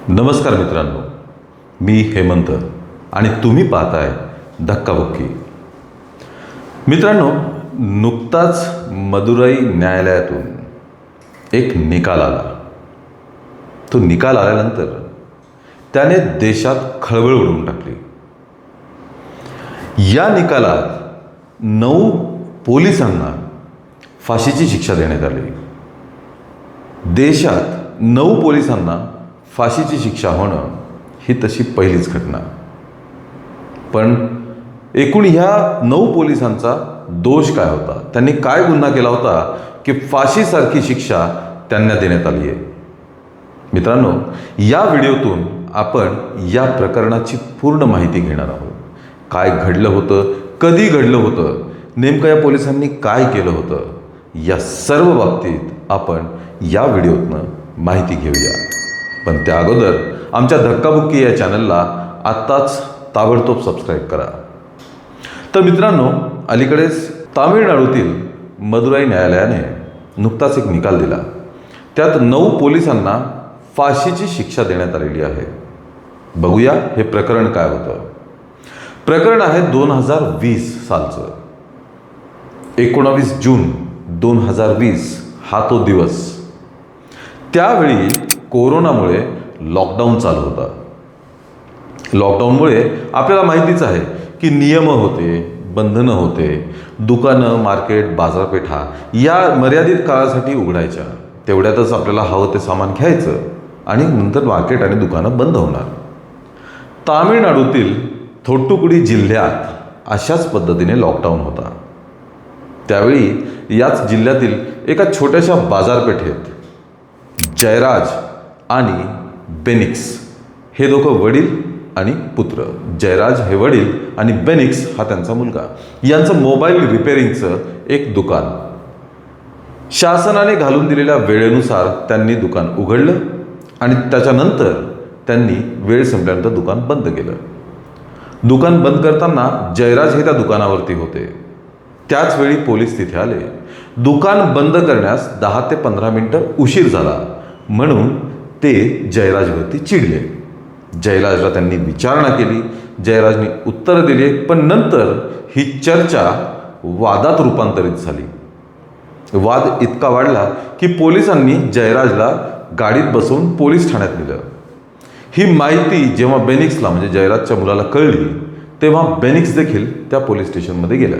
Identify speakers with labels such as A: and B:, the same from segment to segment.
A: नमस्कार मित्रांनो, मी हेमंत आणि तुम्ही पाहताय धक्काबुक्की. मित्रांनो, नुकताच मदुराई न्यायालयातून एक निकाल आला. तो निकाल आल्यानंतर त्याने देशात खळबळ उडवून टाकली. या निकालात 9 पोलिसांना फाशीची शिक्षा देण्यात आली. देशात 9 पोलिसांना फाशीची शिक्षा होणं ही तशी पहिलीच घटना. पण एकूण ह्या 9 पोलिसांचा दोष काय होता, त्यांनी काय गुन्हा केला होता की फाशीसारखी शिक्षा त्यांना देण्यात आली आहे? मित्रांनो, या व्हिडिओतून आपण या प्रकरणाची पूर्ण माहिती घेणार आहोत. काय घडलं होतं, कधी घडलं होतं, नेमकं या पोलिसांनी काय केलं होतं, या सर्व बाबतीत आपण या व्हिडिओतनं माहिती घेऊया. पण त्या अगोदर आमच्या धक्काबुक्की या चॅनलला आत्ताच ताबडतोब सबस्क्राईब करा. तर मित्रांनो, अलीकडेच तामिळनाडूतील मदुराई न्यायालयाने नुकताच एक निकाल दिला. त्यात 9 पोलिसांना फाशीची शिक्षा देण्यात आलेली आहे. बघूया हे प्रकरण काय होतं. प्रकरण आहे 2020 सालचं. 19 जून 2020 हा तो दिवस. त्यावेळी कोरोनामुळे लॉकडाऊन चालू होता. लॉकडाऊनमुळे आपल्याला माहितीच आहे की नियम होते, बंधनं होते. दुकानं, मार्केट, बाजारपेठा या मर्यादित काळासाठी उघडायच्या. तेवढ्यातच आपल्याला हवं ते सामान घ्यायचं आणि नंतर मार्केट आणि दुकानं बंद होणार. तामिळनाडूतील थोट्टुकुडी जिल्ह्यात अशाच पद्धतीने लॉकडाऊन होता. त्यावेळी याच जिल्ह्यातील एका छोट्याशा बाजारपेठेत जयराज आणि बेनिक्स हे दोघं वडील आणि पुत्र. जयराज हे वडील आणि बेनिक्स हा त्यांचा मुलगा. यांचं मोबाईल रिपेअरिंगचं एक दुकान. शासनाने घालून दिलेल्या वेळेनुसार त्यांनी दुकान उघडलं आणि त्याच्यानंतर त्यांनी वेळ संपल्यानंतर दुकान बंद केलं. दुकान बंद करताना जयराज हे त्या दुकानावरती होते. त्याच वेळी पोलीस तिथे आले. दुकान बंद करण्यास 10 ते 15 मिनिटं उशीर झाला म्हणून ते जयराजवरती चिडले. जयराजला त्यांनी विचारणा केली. जयराजने उत्तरं दिली, पण नंतर ही चर्चा वादात रूपांतरित झाली. वाद इतका वाढला की पोलिसांनी जयराजला गाडीत बसवून पोलीस ठाण्यात नेलं. ही माहिती जेव्हा बेनिक्सला म्हणजे जयराजच्या मुलाला कळली तेव्हा बेनिक्स देखील त्या पोलीस स्टेशनमध्ये गेला.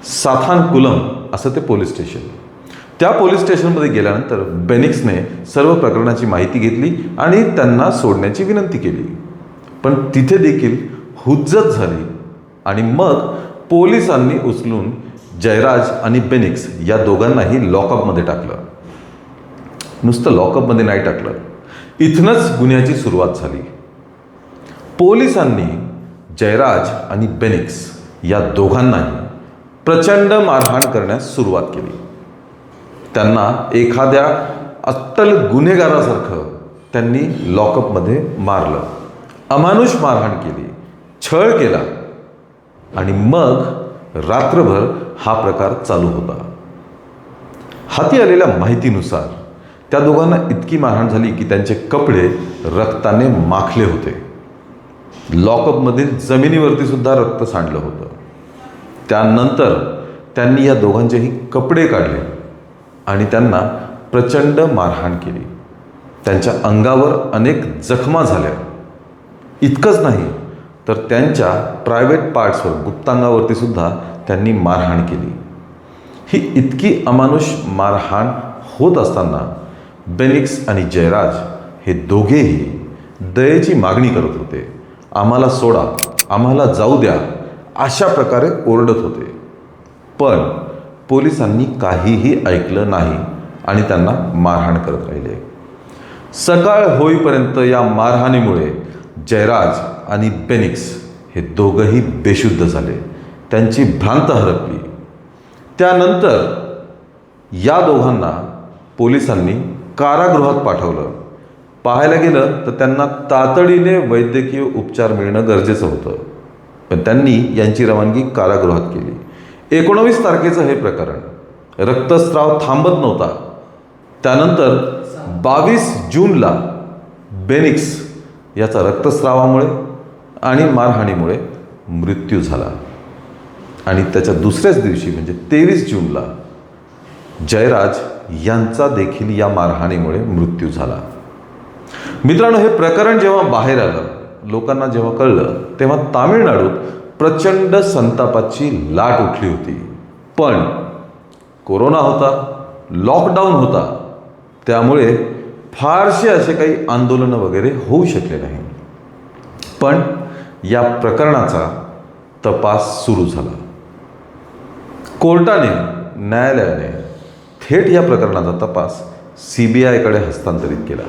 A: साथानकुलम असं ते पोलीस स्टेशन. त्या पोलीस स्टेशनमध्ये गेल्यानंतर बेनिक्सने सर्व प्रकरणाची माहिती घेतली आणि त्यांना सोडण्याची विनंती केली. पण तिथे देखील हुज्जत झाली आणि मग पोलिसांनी उचलून जयराज आणि बेनिक्स या दोघांनाही लॉकअपमध्ये टाकलं. नुसतं लॉकअपमध्ये नाही टाकलं, इथनंच गुन्ह्याची सुरुवात झाली. पोलिसांनी जयराज आणि बेनिक्स या दोघांनाही प्रचंड मारहाण करण्यास सुरुवात केली. त्यांना एखाद्या अट्टल गुन्हेगारासारखं त्यांनी लॉकअपमध्ये मारलं, अमानुष मारहाण केली, छळ केला आणि मग रात्रभर हा प्रकार चालू होता. हाती आलेल्या माहितीनुसार त्या दोघांना इतकी मारहाण झाली की त्यांचे कपडे रक्ताने माखले होते. लॉकअपमधील जमिनीवरती सुद्धा रक्त सांडलं होतं. त्यानंतर त्यांनी या दोघांचेही कपडे काढले आणि त्यांना प्रचंड मारहाण केली. त्यांच्या अंगावर अनेक जखमा झाल्या. इतकंच नाही तर त्यांच्या प्रायव्हेट पार्ट्सवर, गुप्तांगावरती सुद्धा त्यांनी मारहाण केली. ही इतकी अमानुष मारहाण होत असताना बेनिक्स आणि जयराज हे दोघेही दयेची मागणी करत होते. आम्हाला सोडा, आम्हाला जाऊ द्या, अशा प्रकारे ओरडत होते. पण पोलिसांनी काहीही ऐकलं नाही आणि त्यांना मारहाण करत राहिले. सकाळ होईपर्यंत या मारहाणीमुळे जयराज आणि बेनिक्स हे दोघंही बेशुद्ध झाले. त्यांची भ्रांत हरपली. त्यानंतर या दोघांना पोलिसांनी कारागृहात पाठवलं. पाहायला गेलं तर त्यांना तातडीने वैद्यकीय उपचार मिळणं गरजेचं होतं, पण त्यांनी यांची रवानगी कारागृहात केली. 19 तारखेचं हे प्रकरण. रक्तस्राव थांबत नव्हता. त्यानंतर 22 जूनला बेनिक्स याचा रक्तस्रावामुळे आणि मारहाणीमुळे मृत्यू झाला. आणि त्याच्या दुसऱ्याच दिवशी म्हणजे 23 जूनला जयराज यांचा देखील या मारहाणीमुळे मृत्यू झाला. मित्रांनो, हे प्रकरण जेव्हा बाहेर आलं, लोकांना जेव्हा कळलं, तेव्हा तामिळनाडूत प्रचंड संतापाची लाट उठली होती. पण कोरोना होता, लॉकडाऊन होता, त्यामुळे फारसे असे काही आंदोलनं वगैरे होऊ शकले नाही. पण या प्रकरणाचा तपास सुरू झाला. कोर्टाने, न्यायालयाने थेट या प्रकरणाचा तपास CBIकडे हस्तांतरित केला.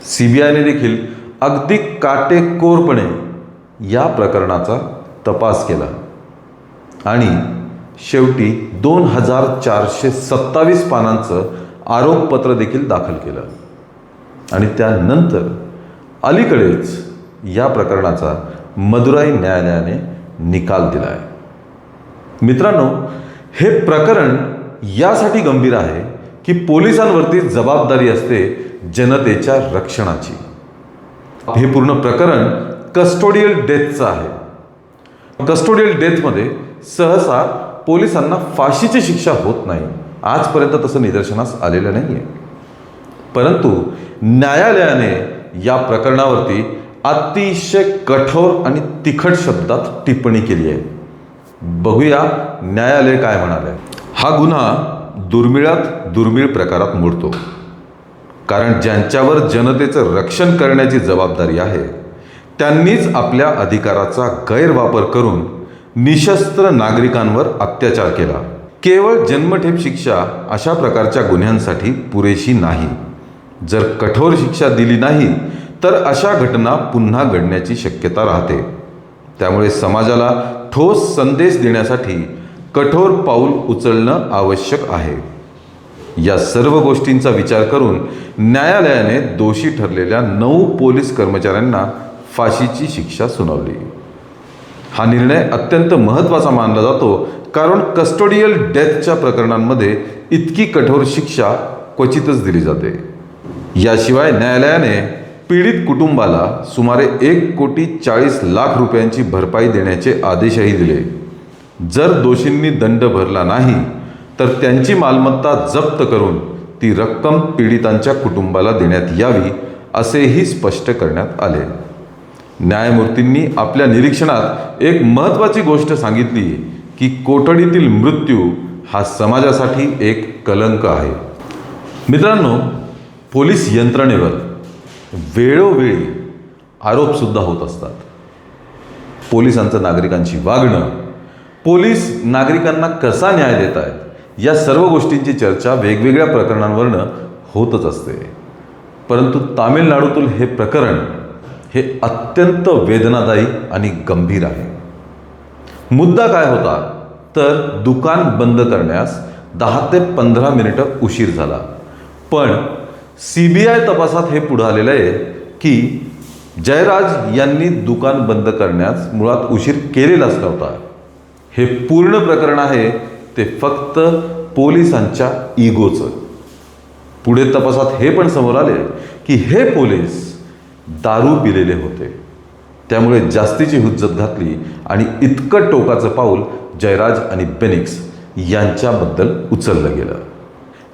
A: CBIने देखील अगदी काटेकोरपणे या प्रकरणाचा तपास केला आणि शेवटी 2427 पानांचं आरोपपत्र देखील दाखल केलं. आणि त्यानंतर अलीकडेच या प्रकरणाचा मदुराई न्यायालयाने निकाल दिला आहे. मित्रांनो, हे प्रकरण यासाठी गंभीर आहे की पोलिसांवरती जबाबदारी असते जनतेच्या रक्षणाची. हे पूर्ण प्रकरण कस्टोडियल डेथचं आहे. कस्टोडियल डेथमध्ये सहसा पोलिसांना फाशीची शिक्षा होत नाही. आजपर्यंत तसं निदर्शनास आलेलं नाही आहे. परंतु न्यायालयाने या प्रकरणावरती अतिशय कठोर आणि तिखट शब्दात टिप्पणी केली आहे. बघूया न्यायालय काय म्हणाले. हा गुन्हा दुर्मिळात दुर्मिळ प्रकारात मोडतो, कारण ज्यांच्यावर जनतेचं रक्षण करण्याची जबाबदारी आहे त्यांनीच आपल्या अधिकाराचा गैरवापर करून निशस्त्र नागरिकांवर अत्याचार केला. केवळ जन्मठेप शिक्षा अशा प्रकारच्या गुन्ह्यांसाठी पुरेशी नाही. जर कठोर शिक्षा दिली नाही तर अशा घटना पुन्हा घडण्याची शक्यता राहते. त्यामुळे समाजाला ठोस संदेश देण्यासाठी कठोर पाऊल उचलणं आवश्यक आहे. या सर्व गोष्टींचा विचार करून न्यायालयाने दोषी ठरलेल्या 9 पोलीस कर्मचाऱ्यांना फाशीची शिक्षा सुनावली. हा निर्णय अत्यंत महत्त्वाचा मानला जातो, कारण कस्टोडियल डेथच्या प्रकरणांमध्ये इतकी कठोर शिक्षा क्वचितच दिली जाते. याशिवाय न्यायालयाने पीडित कुटुंबाला सुमारे 1,40,00,000 रुपयांची भरपाई देण्याचे आदेशही दिले. जर दोषींनी दंड भरला नाही तर त्यांची मालमत्ता जप्त करून ती रक्कम पीडितांच्या कुटुंबाला देण्यात यावी असेही स्पष्ट करण्यात आले. न्यायमूर्तींनी आपल्या निरीक्षणात एक महत्त्वाची गोष्ट सांगितली की कोठडीतील मृत्यू हा समाजासाठी एक कलंक आहे. मित्रांनो, पोलीस यंत्रणेवर वेळोवेळी आरोपसुद्धा होत असतात. पोलिसांचं नागरिकांशी वागणं, पोलीस नागरिकांना कसा न्याय देत आहेत, या सर्व गोष्टींची चर्चा वेगवेगळ्या प्रकरणांवरनं होतच असते. परंतु तामिळनाडूतील हे प्रकरण हे अत्यंत वेदनादायी आणि गंभीर आहे. मुद्दा काय होता तर दुकान बंद करण्यास 10 ते 15 मिनिटं उशीर झाला. पण CBI तपासात हे पुढे आलेलं आहे की जयराज यांनी दुकान बंद करण्यास मुळात उशीर केलेलाच नव्हता. हे पूर्ण प्रकरण आहे ते फक्त पोलिसांच्या इगोचं. पुढे तपासात हे पण समोर आले की हे पोलीस दारू पिलेले होते. त्यामुळे जास्तीची हुज्जत घातली आणि इतकं टोकाचं पाऊल जयराज आणि बेनिक्स यांच्याबद्दल उचललं गेलं.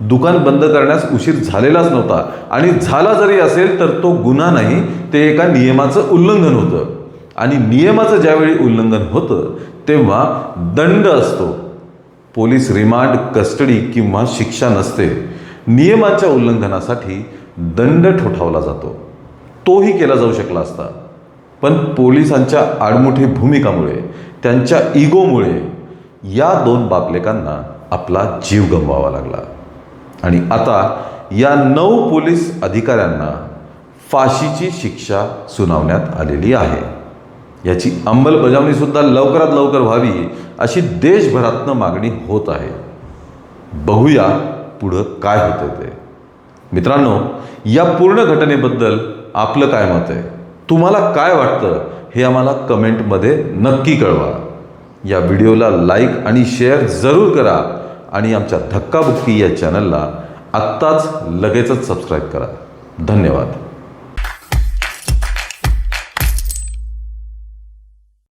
A: दुकान बंद करण्यास उशीर झालेलाच नव्हता आणि झाला जरी असेल तर तो गुन्हा नाही, ते एका नियमाचं उल्लंघन होतं. आणि नियमाचं ज्यावेळी उल्लंघन होतं तेव्हा दंड असतो. पोलीस रिमांड, कस्टडी किंवा शिक्षा नसते. नियमाच्या उल्लंघनासाठी दंड ठोठावला जातो. तोही केला जाऊ शकला असता, पण पोलिसांच्या आडमुठी भूमिकामुळे, त्यांच्या इगोमुळे या 2 बापलेकांना आपला जीव गमवावा लागला. आणि आता या 9 पोलीस अधिकाऱ्यांना फाशीची शिक्षा सुनावण्यात आलेली आहे. याची अंमलबजावणी सुद्धा लवकरात लवकर व्हावी अशी देशभरातनं मागणी होत आहे. बघूया पुढं काय होतं ते. मित्रांनो, या पूर्ण घटनेबद्दल आपलं काय मत आहे, तुम्हाला काय वाटतं हे आम्हाला कमेंटमध्ये नक्की कळवा. या व्हिडिओला लाईक आणि शेअर जरूर करा आणि आमच्या धक्काबुक्की या चॅनलला आत्ताच लगेचच सबस्क्राईब करा. धन्यवाद.